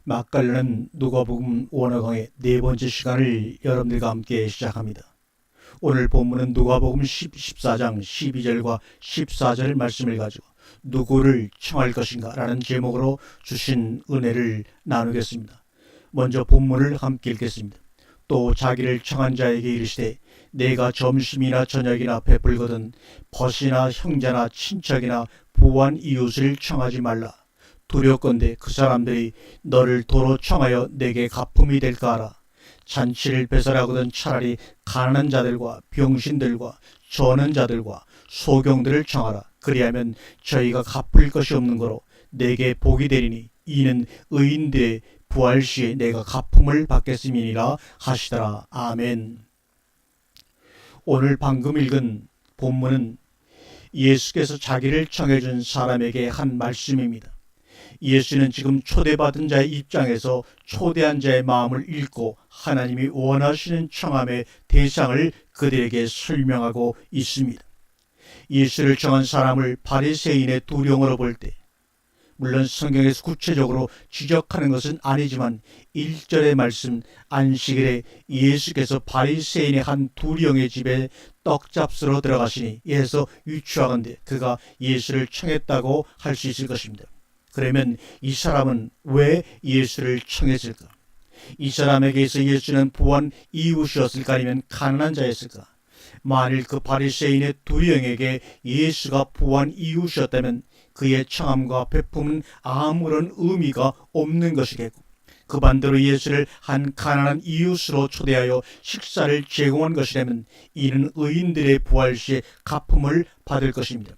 맛깔나는 누가복음 원어강의 네 번째 시간을 여러분들과 함께 시작합니다. 오늘 본문은 누가복음 14장 12절과 14절 말씀을 가지고 누구를 청할 것인가 라는 제목으로 주신 은혜를 나누겠습니다. 먼저 본문을 함께 읽겠습니다. 또 자기를 청한 자에게 이르시되 내가 점심이나 저녁이나 베풀거든 벗이나 형제나 친척이나 부한 이웃을 청하지 말라. 두렵건대 그 사람들이 너를 도로 청하여 내게 가품이 될까 하라. 잔치를 배설하거든 차라리 가난한 자들과 병신들과 저는 자들과 소경들을 청하라. 그리하면 저희가 갚을 것이 없는 거로 내게 복이 되리니 이는 의인들의 부활 시에 내가 가품을 받겠음이니라 하시더라. 아멘. 오늘 방금 읽은 본문은 예수께서 자기를 청해준 사람에게 한 말씀입니다. 예수는 지금 초대받은 자의 입장에서 초대한 자의 마음을 읽고 하나님이 원하시는 청함의 대상을 그들에게 설명하고 있습니다. 예수를 청한 사람을 바리새인의 두령으로 볼 때, 물론 성경에서 구체적으로 지적하는 것은 아니지만 1절의 말씀 안식일에 예수께서 바리새인의 한 두령의 집에 떡잡수로 들어가시니 이에서 유추하건대 그가 예수를 청했다고 할 수 있을 것입니다. 그러면 이 사람은 왜 예수를 청했을까? 이 사람에게서 예수는 부한 이웃이었을까 아니면 가난한 자였을까? 만일 그 바리새인의 두령에게 예수가 부한 이웃이었다면 그의 청함과 베품은 아무런 의미가 없는 것이겠고, 그 반대로 예수를 한 가난한 이웃으로 초대하여 식사를 제공한 것이라면 이는 의인들의 부활 시에 가품을 받을 것입니다.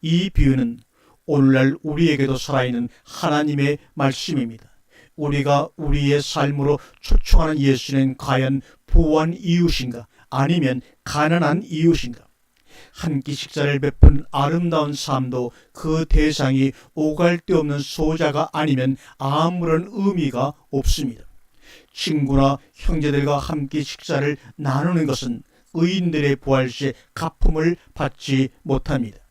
이 비유는 오늘날 우리에게도 살아있는 하나님의 말씀입니다. 우리가 우리의 삶으로 초청하는 예수는 과연 부한 이웃인가 아니면 가난한 이웃인가? 한 끼 식사를 베푼 아름다운 삶도 그 대상이 오갈 데 없는 소자가 아니면 아무런 의미가 없습니다. 친구나 형제들과 함께 식사를 나누는 것은 의인들의 부활 시에 가품을 받지 못합니다.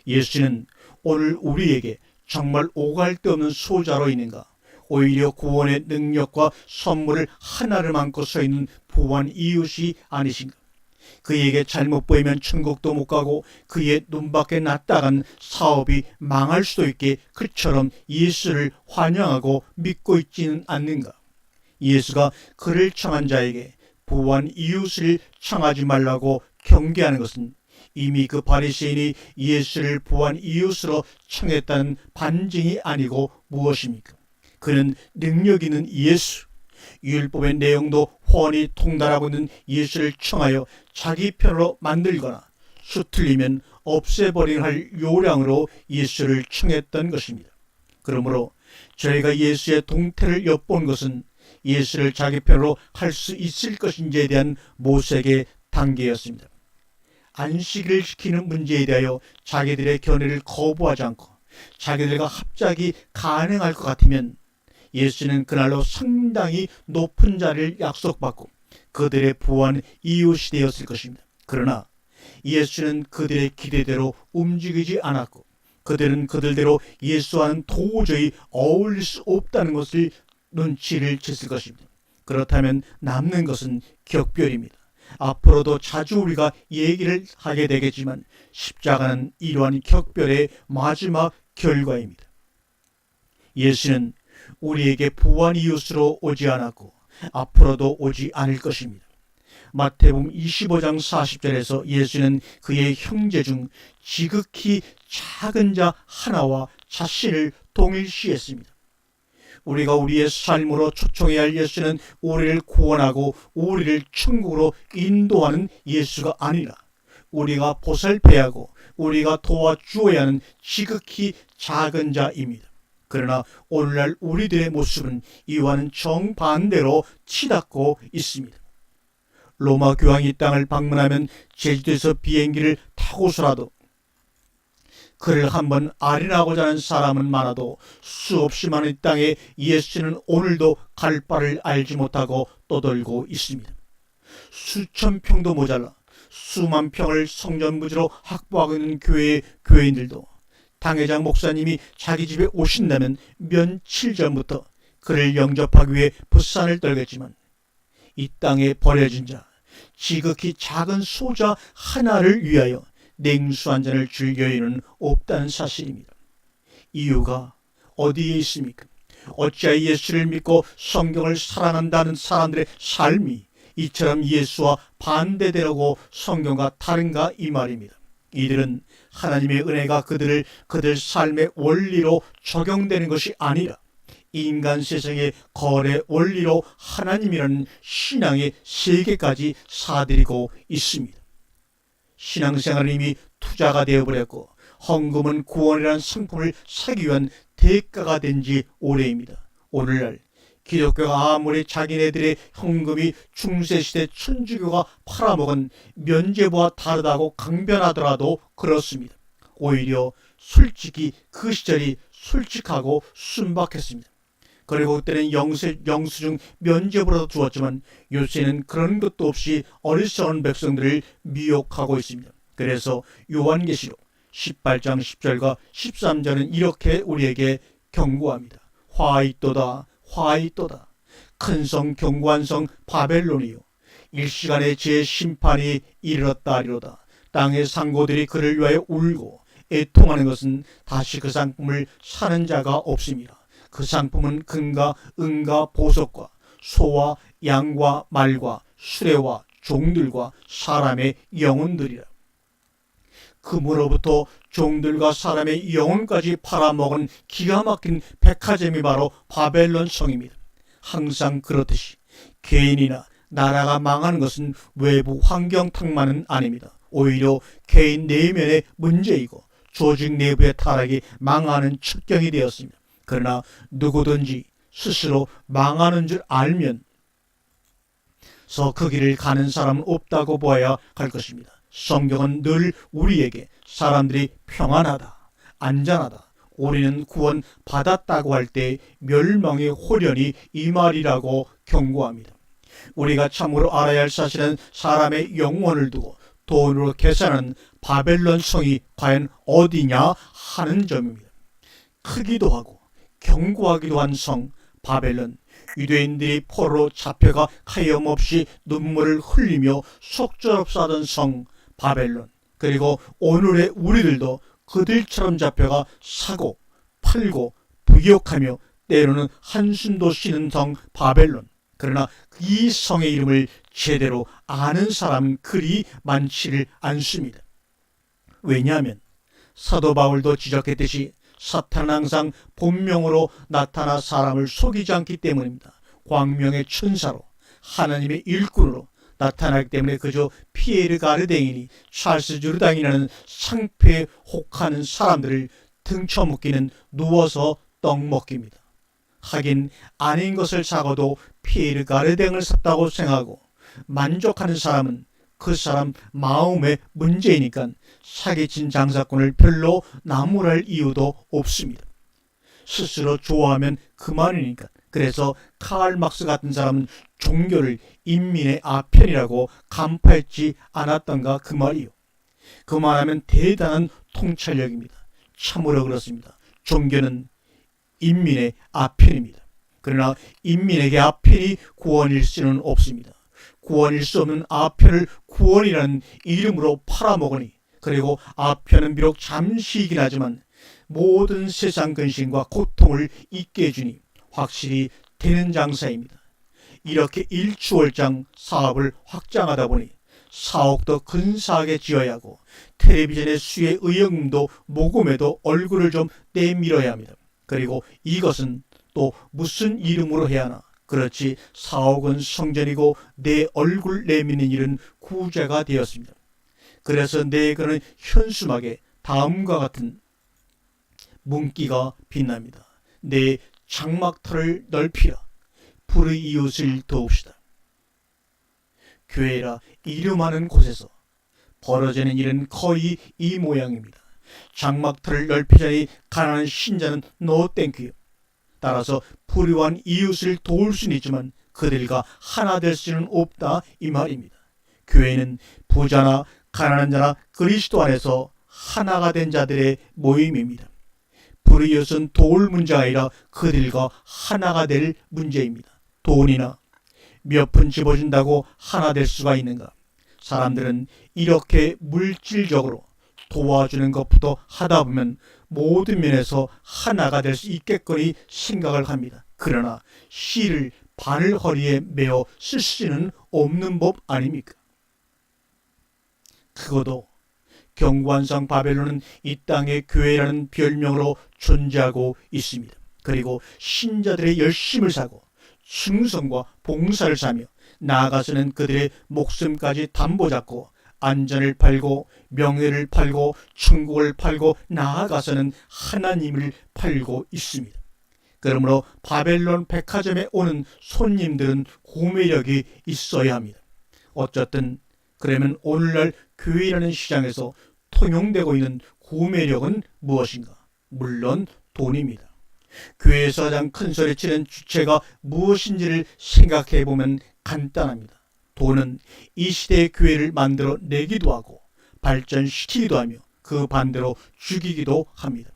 예수는 오늘 우리에게 정말 오갈 데 없는 소자로 있는가? 오히려 구원의 능력과 선물을 하나를 안고 서 있는 부한 이웃이 아니신가? 그에게 잘못 보이면 천국도 못 가고 그의 눈밖에 났다간 사업이 망할 수도 있게 그처럼 예수를 환영하고 믿고 있지는 않는가? 예수가 그를 청한 자에게 부한 이웃을 청하지 말라고 경계하는 것은 이미 그 바리새인이 예수를 부한 이웃으로 청했다는 반증이 아니고 무엇입니까? 그는 능력 있는 예수, 율법의 내용도 훤히 통달하고 있는 예수를 청하여 자기 편으로 만들거나 수틀리면 없애버리는 할 요량으로 예수를 청했던 것입니다. 그러므로 저희가 예수의 동태를 엿본 것은 예수를 자기 편으로 할 수 있을 것인지에 대한 모색의 단계였습니다. 안식일을 지키는 문제에 대하여 자기들의 견해를 거부하지 않고 자기들과 합작이 가능할 것 같으면 예수는 그날로 상당히 높은 자리를 약속받고 그들의 부한 이웃이 되었을 것입니다. 그러나 예수는 그들의 기대대로 움직이지 않았고 그들은 그들대로 예수와는 도저히 어울릴 수 없다는 것을 눈치를 챘을 것입니다. 그렇다면 남는 것은 격별입니다. 앞으로도 자주 우리가 얘기를 하게 되겠지만 십자가는 이러한 격별의 마지막 결과입니다. 예수는 우리에게 부한 이웃으로 오지 않았고 앞으로도 오지 않을 것입니다. 마태복음 25장 40절에서 예수는 그의 형제 중 지극히 작은 자 하나와 자신을 동일시했습니다. 우리가 우리의 삶으로 초청해야 할 예수는 우리를 구원하고 우리를 천국으로 인도하는 예수가 아니라 우리가 보살펴야 하고 우리가 도와주어야 하는 지극히 작은 자입니다. 그러나 오늘날 우리들의 모습은 이와는 정반대로 치닫고 있습니다. 로마 교황이 이 땅을 방문하면 제주도에서 비행기를 타고서라도 그를 한번 아련하고자 하는 사람은 많아도 수없이 많은 이 땅에 예수는 오늘도 갈 바를 알지 못하고 떠돌고 있습니다. 수천 평도 모자라 수만 평을 성전부지로 확보하고 있는 교회의 교인들도 당회장 목사님이 자기 집에 오신다면 며칠 전부터 그를 영접하기 위해 부산을 떨겠지만 이 땅에 버려진 자, 지극히 작은 소자 하나를 위하여 냉수 한 잔을 줄 여유는 없다는 사실입니다. 이유가 어디에 있습니까? 어찌하여 예수를 믿고 성경을 사랑한다는 사람들의 삶이 이처럼 예수와 반대되고 성경과 다른가 이 말입니다. 이들은 하나님의 은혜가 그들 삶의 원리로 적용되는 것이 아니라 인간 세상의 거래 원리로 하나님이라는 신앙의 세계까지 사들이고 있습니다. 신앙생활은 이미 투자가 되어버렸고 헌금은 구원이라는 상품을 사기 위한 대가가 된 지 오래입니다. 오늘날 기독교가 아무리 자기네들의 헌금이 중세시대 천주교가 팔아먹은 면죄부와 다르다고 강변하더라도 그렇습니다. 오히려 솔직히 그 시절이 솔직하고 순박했습니다. 그리고 그때는 영수증 면죄부라도 주었지만 요새는 그런 것도 없이 어리석은 백성들을 미혹하고 있습니다. 그래서 요한계시록 18장 10절과 13절은 이렇게 우리에게 경고합니다. 화 있도다, 화 있도다. 큰 성 견고한 성 바벨론이요, 일시간에 제 심판이 이르렀다 하리로다. 땅의 상고들이 그를 위하여 울고 애통하는 것은 다시 그 상품을 사는 자가 없습니다. 그 상품은 금과 은과 보석과 소와 양과 말과 수레와 종들과 사람의 영혼들이라. 금으로부터 종들과 사람의 영혼까지 팔아먹은 기가 막힌 백화점이 바로 바벨론 성입니다. 항상 그렇듯이 개인이나 나라가 망하는 것은 외부 환경 탓만은 아닙니다. 오히려 개인 내면의 문제이고 조직 내부의 타락이 망하는 첩경이 되었습니다. 그러나 누구든지 스스로 망하는 줄 알면서 그 길을 가는 사람은 없다고 보아야 할 것입니다. 성경은 늘 우리에게 사람들이 평안하다, 안전하다, 우리는 구원 받았다고 할 때 멸망의 호련이 이 말이라고 경고합니다. 우리가 참으로 알아야 할 사실은 사람의 영혼을 두고 돈으로 계산하는 바벨론 성이 과연 어디냐 하는 점입니다. 크기도 하고 견고하기도 한 성 바벨론, 유대인들이 포로로 잡혀가 하염없이 눈물을 흘리며 속절없사던 성 바벨론, 그리고 오늘의 우리들도 그들처럼 잡혀가 사고 팔고 부역하며 때로는 한숨도 쉬는 성 바벨론. 그러나 이 성의 이름을 제대로 아는 사람은 그리 많지를 않습니다. 왜냐하면 사도 바울도 지적했듯이 사탄은 항상 본명으로 나타나 사람을 속이지 않기 때문입니다. 광명의 천사로 하나님의 일꾼으로 나타나기 때문에 그저 피에르 가르댕이니 찰스 주르당이라는 상패에 혹하는 사람들을 등쳐먹기는 누워서 떡 먹기입니다. 하긴 아닌 것을 사고도 피에르 가르댕을 샀다고 생각하고 만족하는 사람은 그 사람 마음의 문제이니까 사기친 장사꾼을 별로 나무랄 이유도 없습니다. 스스로 좋아하면 그만이니까. 그래서 카를 막스 같은 사람은 종교를 인민의 아편이라고 간파했지 않았던가 그 말이요. 그만하면 대단한 통찰력입니다. 참으로 그렇습니다. 종교는 인민의 아편입니다. 그러나 인민에게 아편이 구원일 수는 없습니다. 구원일 수 없는 아편을 구원이라는 이름으로 팔아먹으니, 그리고 아편은 비록 잠시이긴 하지만 모든 세상 근심과 고통을 잊게 해주니 확실히 되는 장사입니다. 이렇게 일추월장 사업을 확장하다 보니 사옥도 근사하게 지어야 하고 텔레비전의 수의 의역음도 모금에도 얼굴을 좀 내밀어야 합니다. 그리고 이것은 또 무슨 이름으로 해야 하나? 그렇지, 사옥은 성전이고 내 얼굴 내미는 일은 구제가 되었습니다. 그래서 내 그는 현수막에 다음과 같은 문기가 빛납니다. 내 장막터를 넓히라. 불의 이웃을 도웁시다. 교회라 이름하는 곳에서 벌어지는 일은 거의 이 모양입니다. 장막터를 넓히자니 가난한 신자는 노 땡큐. 따라서 불의한 이웃을 도울 수는 있지만 그들과 하나 될 수는 없다 이 말입니다. 교회는 부자나 가난한 자나 그리스도 안에서 하나가 된 자들의 모임입니다. 불이웃은 도울 문제가 아니라 그들과 하나가 될 문제입니다. 돈이나 몇 푼 집어준다고 하나 될 수가 있는가? 사람들은 이렇게 물질적으로 도와주는 것부터 하다 보면 모든 면에서 하나가 될 수 있겠거니 생각을 합니다. 그러나 실을 바늘 허리에 메어 쓸 수는 없는 법 아닙니까? 그것도 경관성 바벨론은 이 땅의 교회라는 별명으로 존재하고 있습니다. 그리고 신자들의 열심을 사고 충성과 봉사를 사며 나아가서는 그들의 목숨까지 담보 잡고 안전을 팔고 명예를 팔고 천국을 팔고 나아가서는 하나님을 팔고 있습니다. 그러므로 바벨론 백화점에 오는 손님들은 구매력이 있어야 합니다. 어쨌든 그러면 오늘날 교회라는 시장에서 통용되고 있는 구매력은 무엇인가? 물론 돈입니다. 교회에서 가장 큰 소리치는 주체가 무엇인지를 생각해 보면 간단합니다. 돈은 이 시대의 교회를 만들어 내기도 하고 발전시키기도 하며 그 반대로 죽이기도 합니다.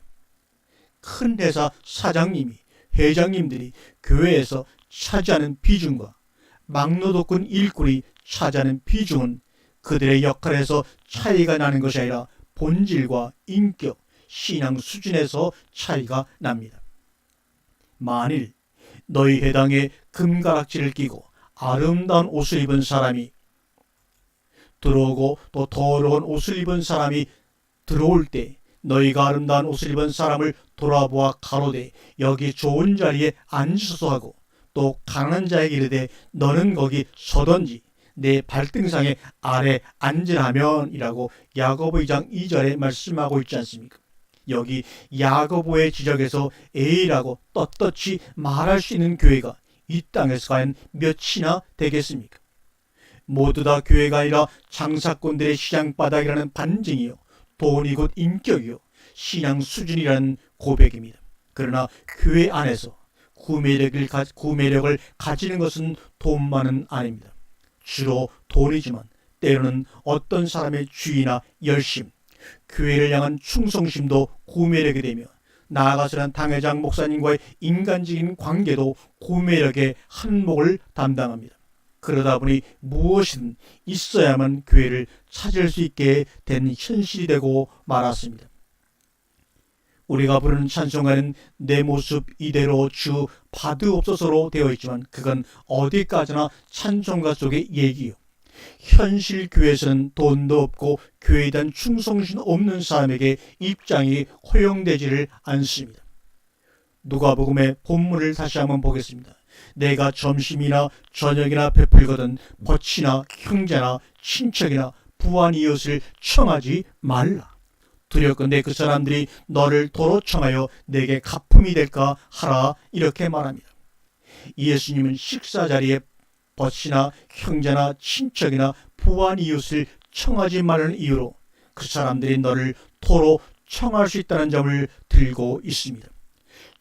큰 회사 사장님이 회장님들이 교회에서 차지하는 비중과 막노동꾼 일꾼이 차지하는 비중은 그들의 역할에서 차이가 나는 것이 아니라 본질과 인격, 신앙 수준에서 차이가 납니다. 만일 너희 회당에 금가락지를 끼고 아름다운 옷을 입은 사람이 들어오고 또 더러운 옷을 입은 사람이 들어올 때 너희가 아름다운 옷을 입은 사람을 돌아보아 가로되 여기 좋은 자리에 앉으소서 하고 또 가난한 자에게 이르되 너는 거기 서던지 내 발등상에 아래 앉으라면 이라고 야고보 2장 2절에 말씀하고 있지 않습니까? 여기 야고보의 지적에서 A라고 떳떳이 말할 수 있는 교회가 이 땅에서 과연 몇이나 되겠습니까? 모두 다 교회가 아니라 장사꾼들의 시장바닥이라는 반증이요 돈이 곧 인격이요 신앙 수준이라는 고백입니다. 그러나 교회 안에서 구매력을 가지는 것은 돈만은 아닙니다. 주로 돈이지만 때로는 어떤 사람의 주의나 열심, 교회를 향한 충성심도 구매력이 되며 나아가서는 당회장 목사님과의 인간적인 관계도 구매력의 한몫을 담당합니다. 그러다 보니 무엇이든 있어야만 교회를 찾을 수 있게 된 현실이 되고 말았습니다. 우리가 부르는 찬송가는 내 모습 이대로 주 받으옵소서로 되어 있지만 그건 어디까지나 찬송가 속의 얘기요. 현실 교회에서는 돈도 없고 교회에 대한 충성심 없는 사람에게 입장이 허용되지를 않습니다. 누가복음의 본문을 다시 한번 보겠습니다. 내가 점심이나 저녁이나 베풀거든 벗이나 형제나 친척이나 부한 이웃을 청하지 말라. 두렵건대 그 사람들이 너를 도로 청하여 내게 가품이 될까 하라 이렇게 말합니다. 예수님은 식사 자리에 벗이나 형제나 친척이나 부한 이웃을 청하지 말라는 이유로 그 사람들이 너를 도로 청할 수 있다는 점을 들고 있습니다.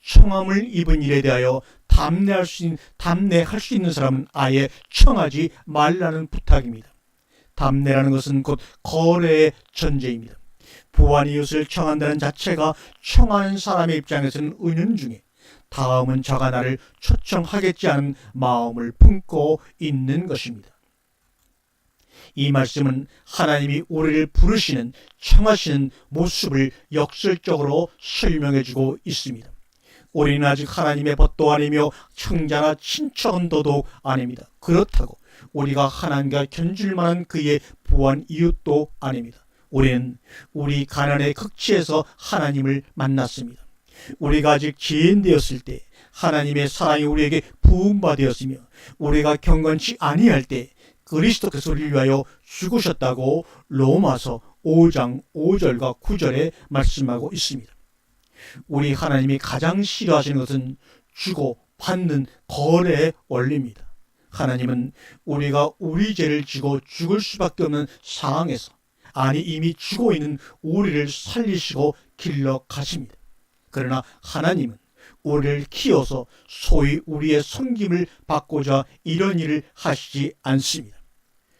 청함을 입은 일에 대하여 담내할 수 있는 사람은 아예 청하지 말라는 부탁입니다. 담내라는 것은 곧 거래의 전제입니다. 부한 이웃을 청한다는 자체가 청하는 사람의 입장에서는 은연중에 다음은 저가 나를 초청하겠지 하는 마음을 품고 있는 것입니다. 이 말씀은 하나님이 우리를 부르시는 청하시는 모습을 역설적으로 설명해주고 있습니다. 우리는 아직 하나님의 벗도 아니며 형제나 친척은 더더욱 아닙니다. 그렇다고 우리가 하나님과 견줄 만한 그의 부한 이웃도 아닙니다. 우리는 우리 가난의 극치에서 하나님을 만났습니다. 우리가 아직 죄인 되었을 때 하나님의 사랑이 우리에게 부음받았으며 우리가 경건치 아니할 때 그리스도께서 우리를 위하여 죽으셨다고 로마서 5장 5절과 9절에 말씀하고 있습니다. 우리 하나님이 가장 싫어하시는 것은 주고 받는 거래의 원리입니다. 하나님은 우리가 우리 죄를 지고 죽을 수밖에 없는 상황에서 아니 이미 죽어 있는 우리를 살리시고 길러 가십니다. 그러나 하나님은 우리를 키워서 소위 우리의 섬김을 받고자 이런 일을 하시지 않습니다.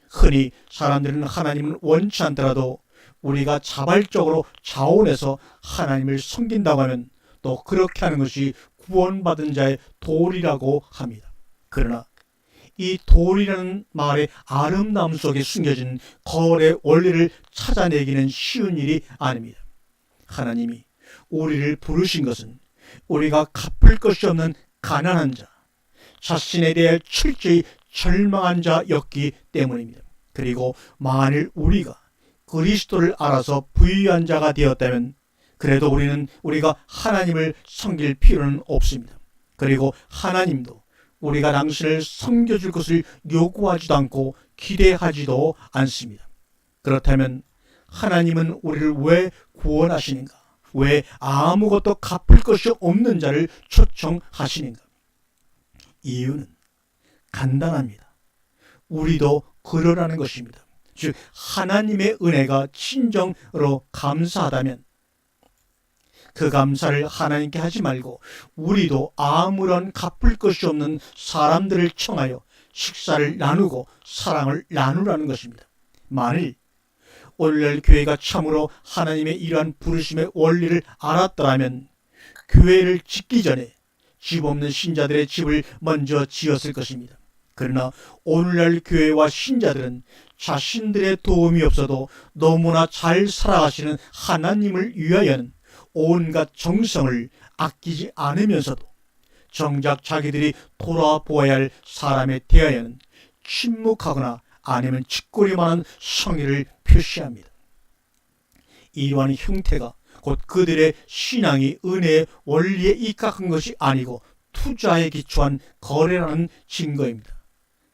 흔히 사람들은 하나님은 원치 않더라도 우리가 자발적으로 자원해서 하나님을 섬긴다고 하면 또 그렇게 하는 것이 구원받은 자의 도리라고 합니다. 그러나 이 도리라는 말의 아름다움 속에 숨겨진 거래 원리를 찾아내기는 쉬운 일이 아닙니다. 하나님이 우리를 부르신 것은 우리가 갚을 것이 없는 가난한 자, 자신에 대해 철저히 절망한 자였기 때문입니다. 그리고 만일 우리가 그리스도를 알아서 부유한 자가 되었다면 그래도 우리가 하나님을 섬길 필요는 없습니다. 그리고 하나님도 우리가 당신을 섬겨줄 것을 요구하지도 않고 기대하지도 않습니다. 그렇다면 하나님은 우리를 왜 구원하시는가? 왜 아무것도 갚을 것이 없는 자를 초청하시는가? 이유는 간단합니다. 우리도 그러라는 것입니다. 즉 하나님의 은혜가 진정으로 감사하다면 그 감사를 하나님께 하지 말고 우리도 아무런 갚을 것이 없는 사람들을 청하여 식사를 나누고 사랑을 나누라는 것입니다. 만일 오늘날 교회가 참으로 하나님의 이러한 부르심의 원리를 알았더라면 교회를 짓기 전에 집 없는 신자들의 집을 먼저 지었을 것입니다. 그러나 오늘날 교회와 신자들은 자신들의 도움이 없어도 너무나 잘 살아가시는 하나님을 위하여는 온갖 정성을 아끼지 않으면서도 정작 자기들이 돌아보아야 할 사람에 대하여는 침묵하거나 아니면 짓거리만한 성의를 표시합니다. 이러한 형태가 곧 그들의 신앙이 은혜의 원리에 입각한 것이 아니고 투자에 기초한 거래라는 증거입니다.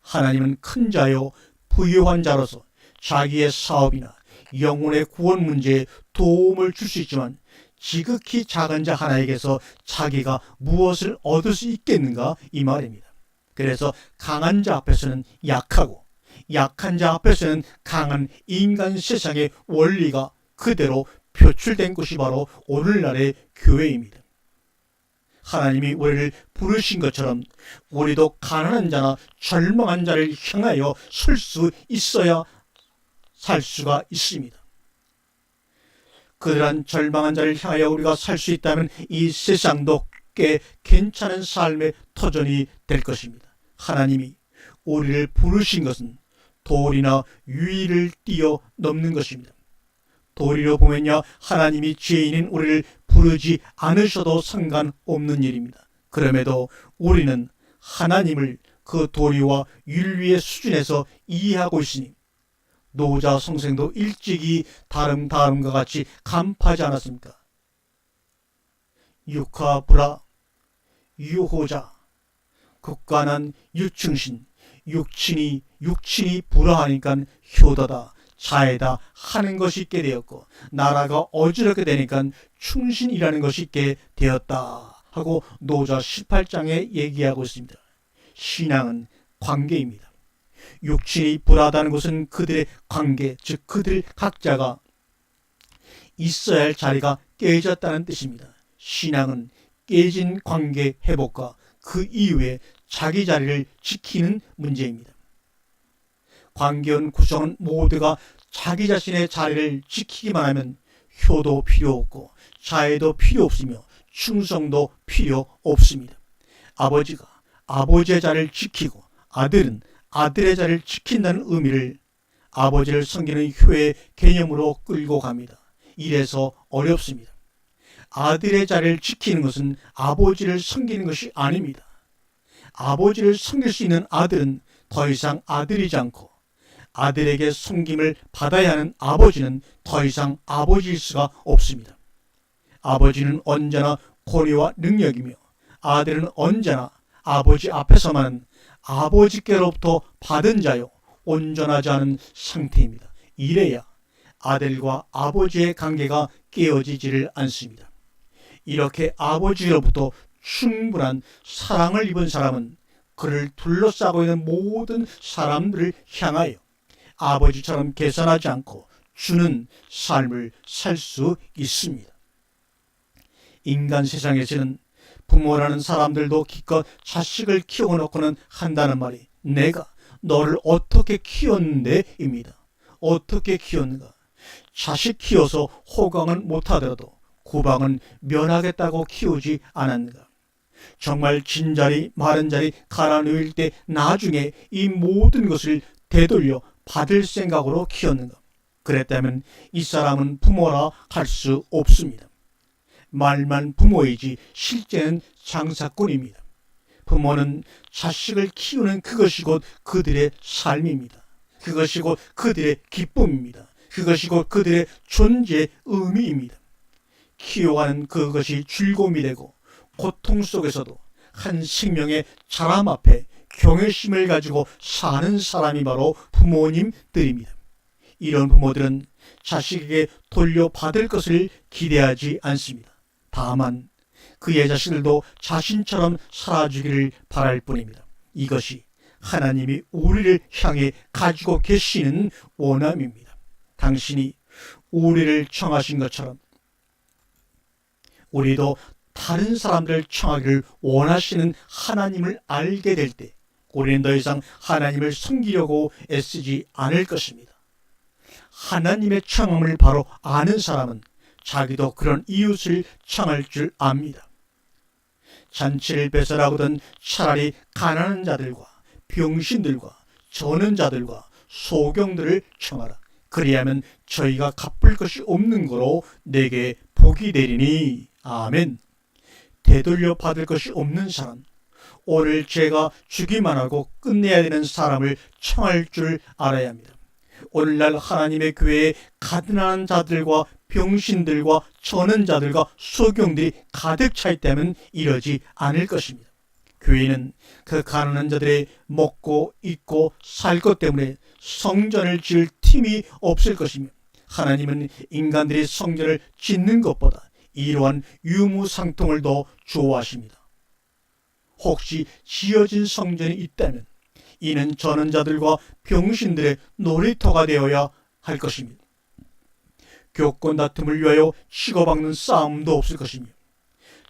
하나님은 큰 자요 부유한 자로서 자기의 사업이나 영혼의 구원 문제에 도움을 줄 수 있지만 지극히 작은 자 하나에게서 자기가 무엇을 얻을 수 있겠는가 이 말입니다. 그래서 강한 자 앞에서는 약하고 약한 자 앞에서는 강한 인간 세상의 원리가 그대로 표출된 것이 바로 오늘날의 교회입니다. 하나님이 우리를 부르신 것처럼 우리도 가난한 자나 절망한 자를 향하여 설 수 있어야 살 수가 있습니다. 그러한 절망한 자를 향하여 우리가 살 수 있다면 이 세상도 꽤 괜찮은 삶의 터전이 될 것입니다. 하나님이 우리를 부르신 것은 도리나 유의를 뛰어넘는 것입니다. 도리로 보면요, 하나님이 죄인인 우리를 부르지 않으셔도 상관없는 일입니다. 그럼에도 우리는 하나님을 그 도리와 윤리의 수준에서 이해하고 있으니 노자 성생도 일찍이 다름과 같이 간파하지 않았습니까? 육하불하 유호자 국가난 유충신 육친이 불화하니까 효도다 자애다 하는 것이 있게 되었고 나라가 어지럽게 되니까 충신이라는 것이 있게 되었다 하고 노자 18장에 얘기하고 있습니다. 신앙은 관계입니다. 육친이 불하다는 것은 그들의 관계, 즉 그들 각자가 있어야 할 자리가 깨졌다는 뜻입니다. 신앙은 깨진 관계 회복과 그 이후에 자기 자리를 지키는 문제입니다. 관계원 구성원 모두가 자기 자신의 자리를 지키기만 하면 효도 필요 없고 자애도 필요 없으며 충성도 필요 없습니다. 아버지가 아버지의 자리를 지키고 아들은 아들의 자리를 지킨다는 의미를 아버지를 섬기는 효의 개념으로 끌고 갑니다. 이래서 어렵습니다. 아들의 자리를 지키는 것은 아버지를 섬기는 것이 아닙니다. 아버지를 섬길 수 있는 아들은 더 이상 아들이지 않고 아들에게 섬김을 받아야 하는 아버지는 더 이상 아버지일 수가 없습니다. 아버지는 언제나 권위와 능력이며 아들은 언제나 아버지 앞에서만은 아버지께로부터 받은 자요 온전하지 않은 상태입니다. 이래야 아들과 아버지의 관계가 깨어지지를 않습니다. 이렇게 아버지로부터 충분한 사랑을 입은 사람은 그를 둘러싸고 있는 모든 사람들을 향하여 아버지처럼 계산하지 않고 주는 삶을 살 수 있습니다. 인간 세상에서는 부모라는 사람들도 기껏 자식을 키워놓고는 한다는 말이 내가 너를 어떻게 키웠는데 입니다. 어떻게 키웠는가? 자식 키워서 호강은 못하더라도 구방은 면하겠다고 키우지 않았는가? 정말 진자리 마른자리 갈아놓을 때 나중에 이 모든 것을 되돌려 받을 생각으로 키웠는가? 그랬다면 이 사람은 부모라 할 수 없습니다. 말만 부모이지 실제는 장사꾼입니다. 부모는 자식을 키우는 그것이 곧 그들의 삶입니다. 그것이 곧 그들의 기쁨입니다. 그것이 곧 그들의 존재의 의미입니다. 키워가는 그것이 즐거움이 되고 고통 속에서도 한 생명의 자람 앞에 경외심을 가지고 사는 사람이 바로 부모님들입니다. 이런 부모들은 자식에게 돌려받을 것을 기대하지 않습니다. 다만 그의 자식들도 자신처럼 살아주기를 바랄 뿐입니다. 이것이 하나님이 우리를 향해 가지고 계시는 원함입니다. 당신이 우리를 청하신 것처럼 우리도 다른 사람들을 청하기를 원하시는 하나님을 알게 될 때 우리는 더 이상 하나님을 섬기려고 애쓰지 않을 것입니다. 하나님의 청함을 바로 아는 사람은 자기도 그런 이웃을 청할 줄 압니다. 잔치를 배설하거든 차라리 가난한 자들과 병신들과 저는 자들과 소경들을 청하라. 그리하면 저희가 갚을 것이 없는 거로 내게 복이 되리니. 아멘. 되돌려 받을 것이 없는 사람, 오늘 제가 주기만 하고 끝내야 되는 사람을 청할 줄 알아야 합니다. 오늘날 하나님의 교회에 가난한 자들과 병신들과 저는 자들과 소경들이 가득 차 있다면 이러지 않을 것입니다. 교회는 그 가난한 자들의 먹고 입고 살 것 때문에 성전을 지을 틈이 없을 것이며, 하나님은 인간들이 성전을 짓는 것보다 이러한 유무상통을 더 좋아하십니다. 혹시 지어진 성전이 있다면 이는 저는 자들과 병신들의 놀이터가 되어야 할 것입니다. 교권 다툼을 위하여 치고박는 싸움도 없을 것이며,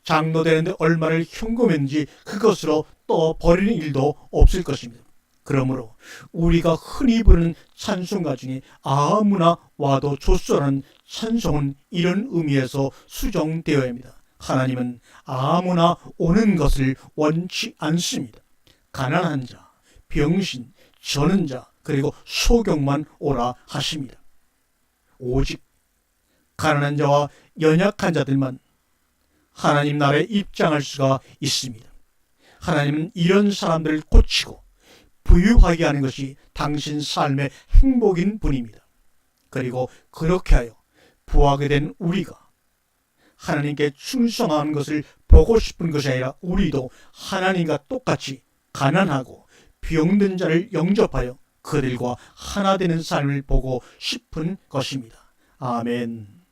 장로 되는데 얼마를 현금했는지 그것으로 떠버리는 일도 없을 것입니다. 그러므로 우리가 흔히 부르는 찬송가 중에 아무나 와도 좋소라는 찬송은 이런 의미에서 수정되어야 합니다. 하나님은 아무나 오는 것을 원치 않습니다. 가난한 자, 병신, 저는 자, 그리고 소경만 오라 하십니다. 오직 가난한 자와 연약한 자들만 하나님 나라에 입장할 수가 있습니다. 하나님은 이런 사람들을 고치고 부유하게 하는 것이 당신 삶의 행복인 분입니다. 그리고 그렇게 하여 부하게 된 우리가 하나님께 충성하는 것을 보고 싶은 것이 아니라 우리도 하나님과 똑같이 가난하고 병든 자를 영접하여 그들과 하나 되는 삶을 보고 싶은 것입니다. 아멘.